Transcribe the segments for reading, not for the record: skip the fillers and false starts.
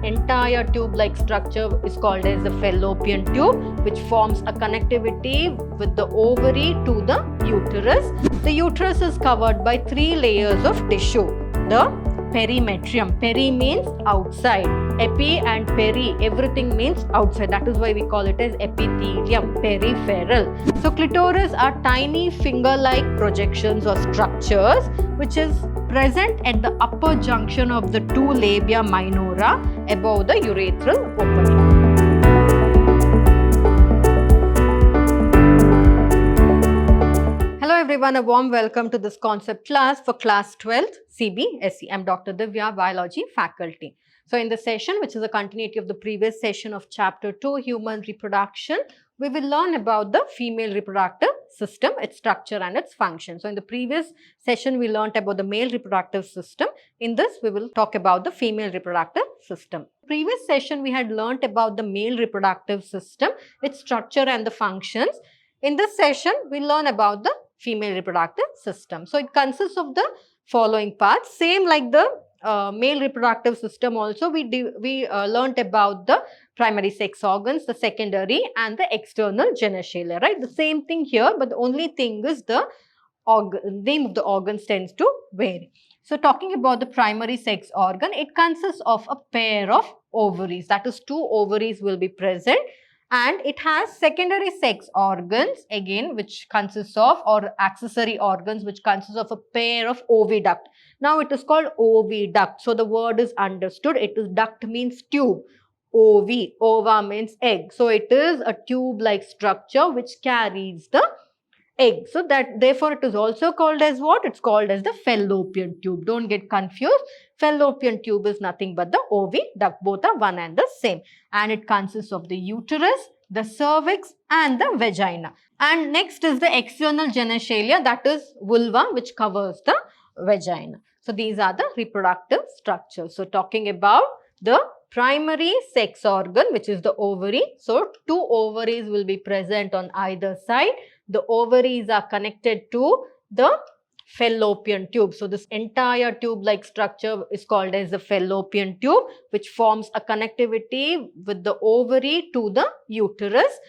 entire tube-like structure is called as the fallopian tube, which forms a connectivity with the ovary to the uterus. The uterus is covered by 3 layers of tissue. The perimetrium. Peri means outside. Epi and peri, everything means outside. That is why we call it as epithelium, peripheral. So clitoris are tiny finger-like projections or structures which is present at the upper junction of the 2 labia minora above the urethral opening. Hello everyone, a warm welcome to this concept class for class 12th CBSE. I am Dr. Divya, Biology faculty. So in this session, which is a continuity of the previous session of chapter 2, Human Reproduction, we will learn about the female reproductive system, its structure and its function. So in the previous session, we learnt about the male reproductive system. In this, we will talk about the female reproductive system. Previous session, we had learnt about the male reproductive system, its structure and the functions. In this session, we learn about the female reproductive system. So it consists of the following parts, same like the male reproductive system also. We learnt about the primary sex organs, the secondary and the external genitalia, right? The same thing here, but the only thing is the name of the organs tends to vary. So talking about the primary sex organ, it consists of a pair of ovaries, that is 2 ovaries will be present. And it has secondary sex organs again, which consists of, or accessory organs which consists of a pair of oviduct. Now it is called oviduct. So the word is understood. It is duct means tube. Ovi, ova means egg. So it is a tube-like structure which carries the egg. So that therefore it is also called as what? It's called as the fallopian tube. Don't get confused. Fallopian tube is nothing but the oviduct. Both are one and the same. And it consists of the uterus, the cervix and the vagina. And next is the external genitalia, that is vulva, which covers the vagina. So these are the reproductive structures. So talking about the primary sex organ, which is the ovary. So 2 ovaries will be present on either side. The ovaries are connected to the fallopian tube. So this entire tube-like structure is called as the fallopian tube, which forms a connectivity with the ovary to the uterus.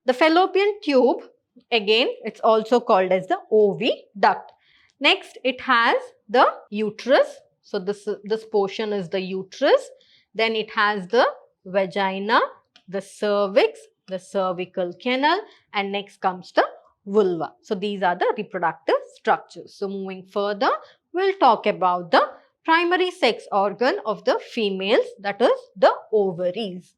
The fallopian tube, again, it's also called as the oviduct. Next, it has the uterus. So this portion is the uterus. Then it has the vagina, the cervix, the cervical canal, and next comes the vulva. So these are the reproductive structures. So moving further, we'll talk about the primary sex organ of the females, that is the ovaries.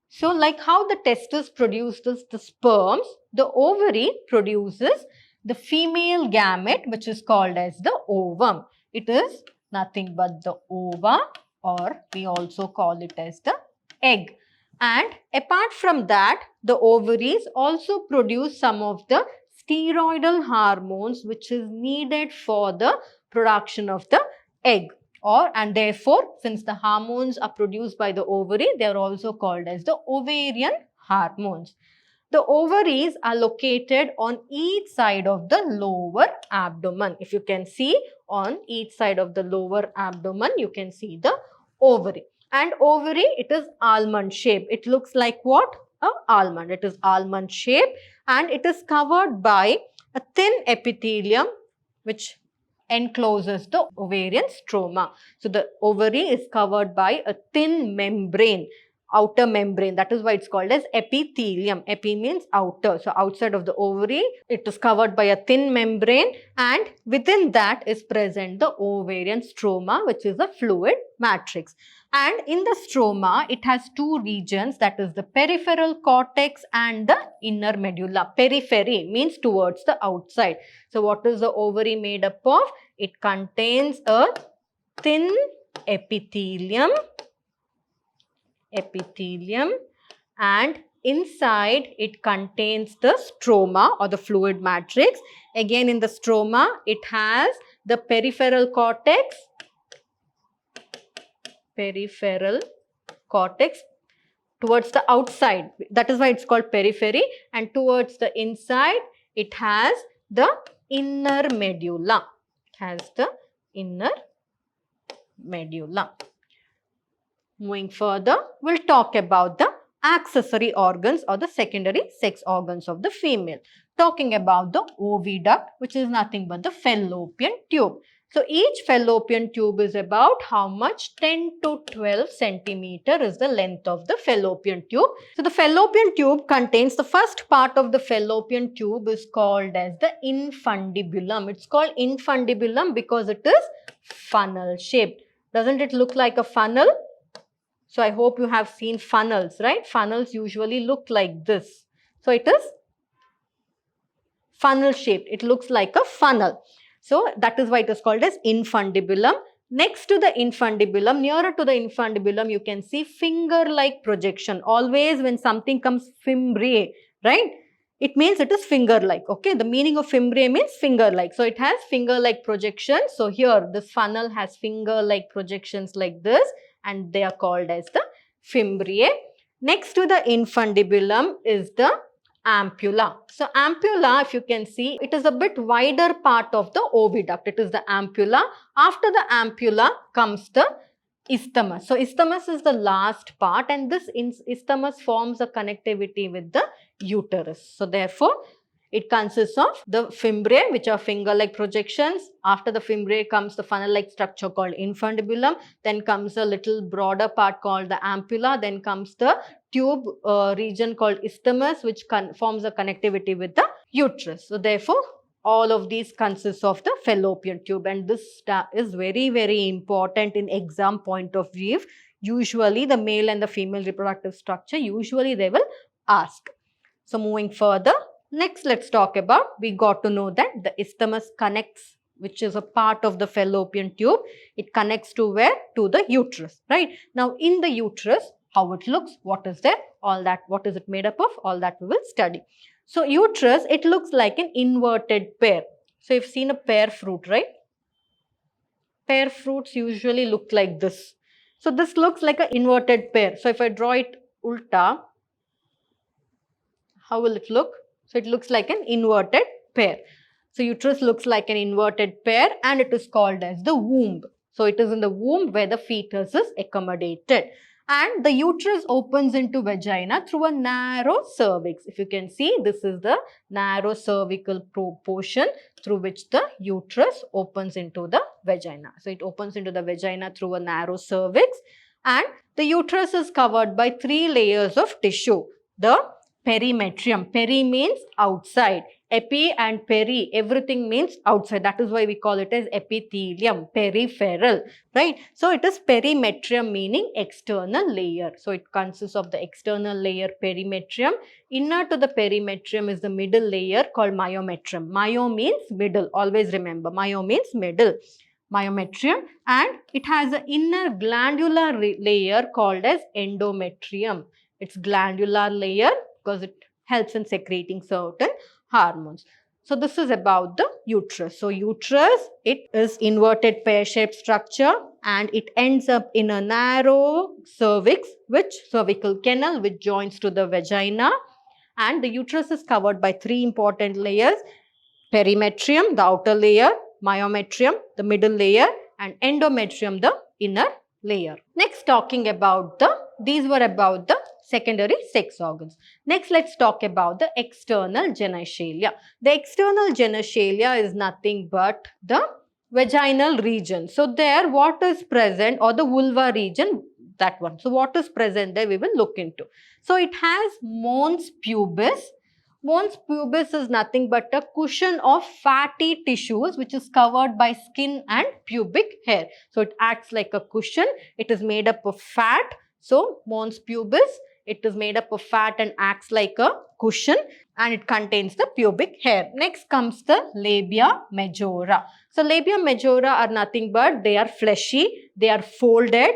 So like how the testis produces the sperms, the ovary produces the female gamete, which is called as the ovum. It is nothing but the ova, or we also call it as the egg. And apart from that, the ovaries also produce some of the steroidal hormones which is needed for the production of the egg. And therefore, since the hormones are produced by the ovary, they are also called as the ovarian hormones. The ovaries are located on each side of the lower abdomen. If you can see on each side of the lower abdomen, you can see the ovary. And ovary, it is almond shape. It looks like what? An almond. It is almond shape and it is covered by a thin epithelium which encloses the ovarian stroma. So the ovary is covered by a thin membrane, outer membrane. That is why it's called as epithelium. Epi means outer. So outside of the ovary, it is covered by a thin membrane and within that is present the ovarian stroma, which is a fluid matrix. And in the stroma, it has 2 regions, that is the peripheral cortex and the inner medulla. Periphery means towards the outside. So what is the ovary made up of? It contains a thin epithelium and inside it contains the stroma or the fluid matrix. Again in the stroma, it has the peripheral cortex towards the outside. That is why it's called periphery. And towards the inside, it has the inner medulla. Moving further, we'll talk about the accessory organs or the secondary sex organs of the female. Talking about the oviduct, which is nothing but the fallopian tube. So each fallopian tube is about how much? 10 to 12 centimeter is the length of the fallopian tube. So the fallopian tube contains, the first part of the fallopian tube is called as the infundibulum. It's called infundibulum because it is funnel shaped. Doesn't it look like a funnel? So I hope you have seen funnels, right? Funnels usually look like this. So it is funnel shaped. It looks like a funnel. So that is why it is called as infundibulum. Next to the infundibulum, nearer to the infundibulum, you can see finger-like projection. Always when something comes fimbriae, right? It means it is finger-like. Okay, the meaning of fimbriae means finger-like. So it has finger-like projections. So here this funnel has finger-like projections like this, and they are called as the fimbriae. Next to the infundibulum is the ampulla. So ampulla, if you can see, it is a bit wider part of the oviduct. It is the ampulla. After the ampulla comes the isthmus. So isthmus is the last part, and this isthmus forms a connectivity with the uterus. So therefore, it consists of the fimbriae, which are finger-like projections. After the fimbriae comes the funnel-like structure called infundibulum. Then comes a little broader part called the ampulla. Then comes the tube region called isthmus, which forms a connectivity with the uterus. So therefore, all of these consist of the fallopian tube, and this is very, very important in exam point of view. Usually the male and the female reproductive structure, usually they will ask. So moving further, next let's talk about, we got to know that the isthmus connects, which is a part of the fallopian tube. It connects to where? To the uterus, right? Now in the uterus, how it looks, what is there, all that, what is it made up of, all that we will study. So uterus, it looks like an inverted pear. So you've seen a pear fruit, right? Pear fruits usually look like this. So this looks like an inverted pear. So if I draw it ulta, how will it look? So it looks like an inverted pear. So uterus looks like an inverted pear, and it is called as the womb. So it is in the womb where the fetus is accommodated. And the uterus opens into vagina through a narrow cervix. If you can see, this is the narrow cervical portion through which the uterus opens into the vagina. So it opens into the vagina through a narrow cervix, and the uterus is covered by 3 layers of tissue. The perimetrium. Peri means outside. Epi and peri, everything means outside. That is why we call it as epithelium, peripheral, right? So it is perimetrium, meaning external layer. So it consists of the external layer perimetrium. Inner to the perimetrium is the middle layer called myometrium. Myo means middle. Always remember, myo means middle. Myometrium, and it has an inner glandular layer called as endometrium. It's glandular layer because it helps in secreting certain hormones. So this is about the uterus. So uterus, it is inverted pear-shaped structure, and it ends up in a narrow cervix, which cervical canal, which joins to the vagina. And the uterus is covered by 3 important layers: perimetrium, the outer layer; myometrium, the middle layer; and endometrium, the inner layer. Next, talking about these were about the secondary sex organs. Next, let's talk about the external genitalia. The external genitalia is nothing but the vaginal region. So there, what is present, or the vulva region, that one. So what is present there, we will look into. So it has mons pubis. Mons pubis is nothing but a cushion of fatty tissues which is covered by skin and pubic hair. So it acts like a cushion. It is made up of fat. So mons pubis, it is made up of fat and acts like a cushion, and it contains the pubic hair. Next comes the labia majora. So labia majora are nothing but, they are fleshy, they are folded,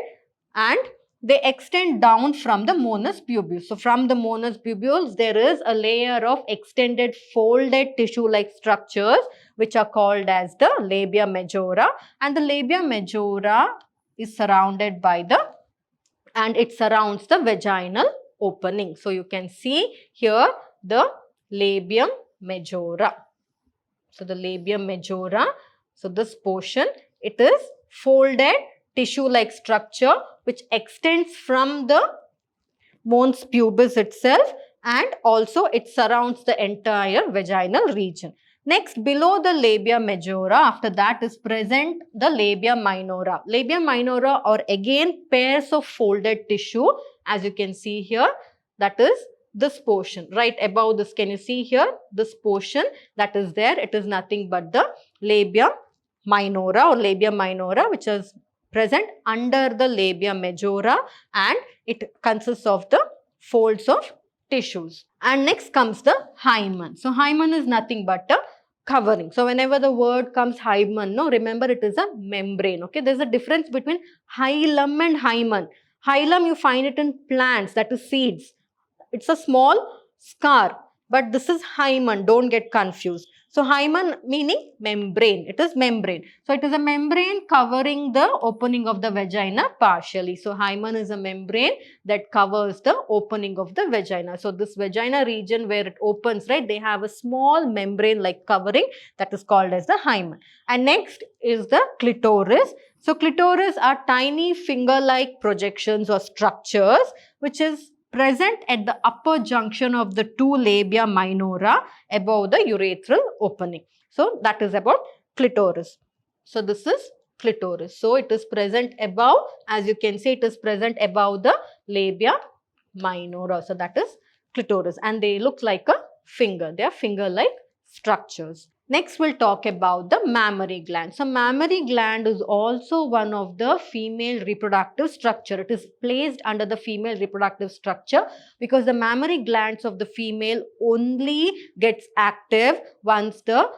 and they extend down from the mons pubis. So from the mons pubis, there is a layer of extended folded tissue-like structures which are called as the labia majora. And the labia majora is surrounded by it surrounds the vaginal opening. So you can see here the labium majora. So the labium majora, so this portion, it is folded tissue-like structure which extends from the mons pubis itself, and also it surrounds the entire vaginal region. Next, below the labia majora, after that is present the labia minora. Labia minora are again pairs of folded tissue, as you can see here, that is this portion right above this. Can you see here? This portion that is there, it is nothing but the labia minora or labia minora, which is present under the labia majora, and it consists of the folds of tissues. And next comes the hymen. So hymen is nothing but a covering. So whenever the word comes hymen, no, remember it is a membrane. Okay, there's a difference between hilum and hymen. Hilum you find it in plants, that is seeds. It's a small scar, but this is hymen. Don't get confused. So hymen meaning membrane. It is membrane. So it is a membrane covering the opening of the vagina partially. So hymen is a membrane that covers the opening of the vagina. So this vagina region where it opens, right, they have a small membrane like covering, that is called as the hymen. And next is the clitoris. So clitoris are tiny finger-like projections or structures which is present at the upper junction of the two labia minora above the urethral opening. So that is about clitoris. So this is clitoris. So it is present above, as you can see, it is present above the labia minora. So that is clitoris, and they look like a finger. They are finger-like structures. Next, we'll talk about the mammary gland. So, mammary gland is also one of the female reproductive structure. It is placed under the female reproductive structure because the mammary glands of the female only gets active once the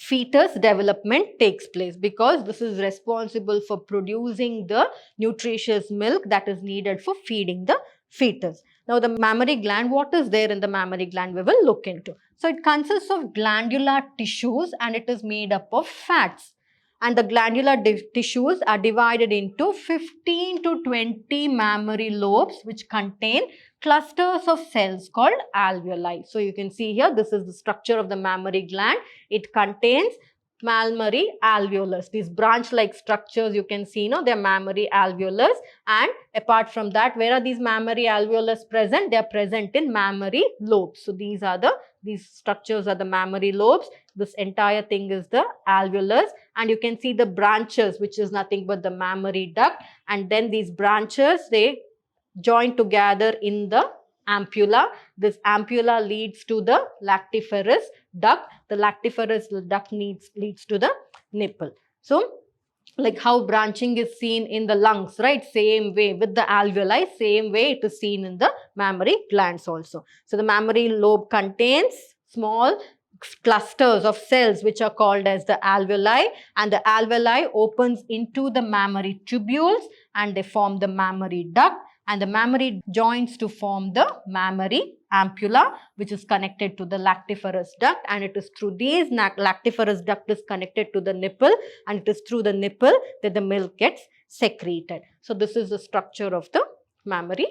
fetus development takes place, because this is responsible for producing the nutritious milk that is needed for feeding the fetus. Now, the mammary gland, what is there in the mammary gland, we will look into. So, it consists of glandular tissues and it is made up of fats. And the glandular tissues are divided into 15 to 20 mammary lobes which contain clusters of cells called alveoli. So, you can see here, this is the structure of the mammary gland. It contains mammary alveolus. These branch-like structures you can see, they're mammary alveolus, and apart from that, where are these mammary alveolus present? They are present in mammary lobes. So these structures are the mammary lobes. This entire thing is the alveolus, and you can see the branches, which is nothing but the mammary duct, and then these branches, they join together in the ampulla. This ampulla leads to the lactiferous duct. The lactiferous duct leads to the nipple. So, like how branching is seen in the lungs, right? Same way with the alveoli, same way it is seen in the mammary glands also. So, the mammary lobe contains small clusters of cells which are called as the alveoli, and the alveoli opens into the mammary tubules and they form the mammary duct, and the mammary joins to form the mammary ampulla, which is connected to the lactiferous duct, and it is through these lactiferous duct is connected to the nipple, and it is through the nipple that the milk gets secreted. So this is the structure of the mammary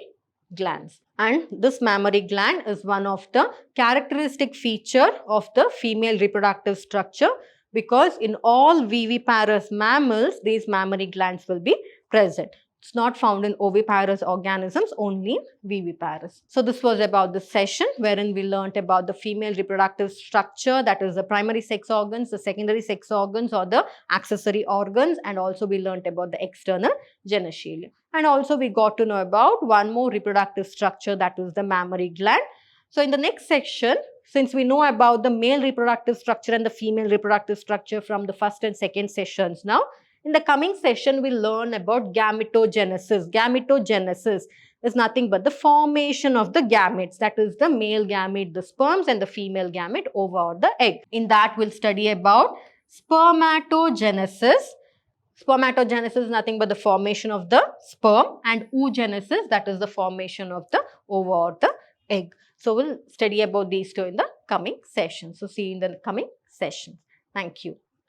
glands, and this mammary gland is one of the characteristic feature of the female reproductive structure, because in all viviparous mammals these mammary glands will be present. It's not found in oviparous organisms, only viviparous. So this was about the session wherein we learnt about the female reproductive structure, that is the primary sex organs, the secondary sex organs or the accessory organs, and also we learnt about the external genitalia. And also we got to know about one more reproductive structure, that is the mammary gland. So in the next section, since we know about the male reproductive structure and the female reproductive structure from the first and second sessions now, in the coming session, we'll learn about gametogenesis. Gametogenesis is nothing but the formation of the gametes, that is the male gamete, the sperms, and the female gamete, ova or the egg. In that, we'll study about spermatogenesis. Spermatogenesis is nothing but the formation of the sperm, and oogenesis, that is the formation of the ova or the egg. So, we'll study about these two in the coming session. So, see you in the coming session. Thank you.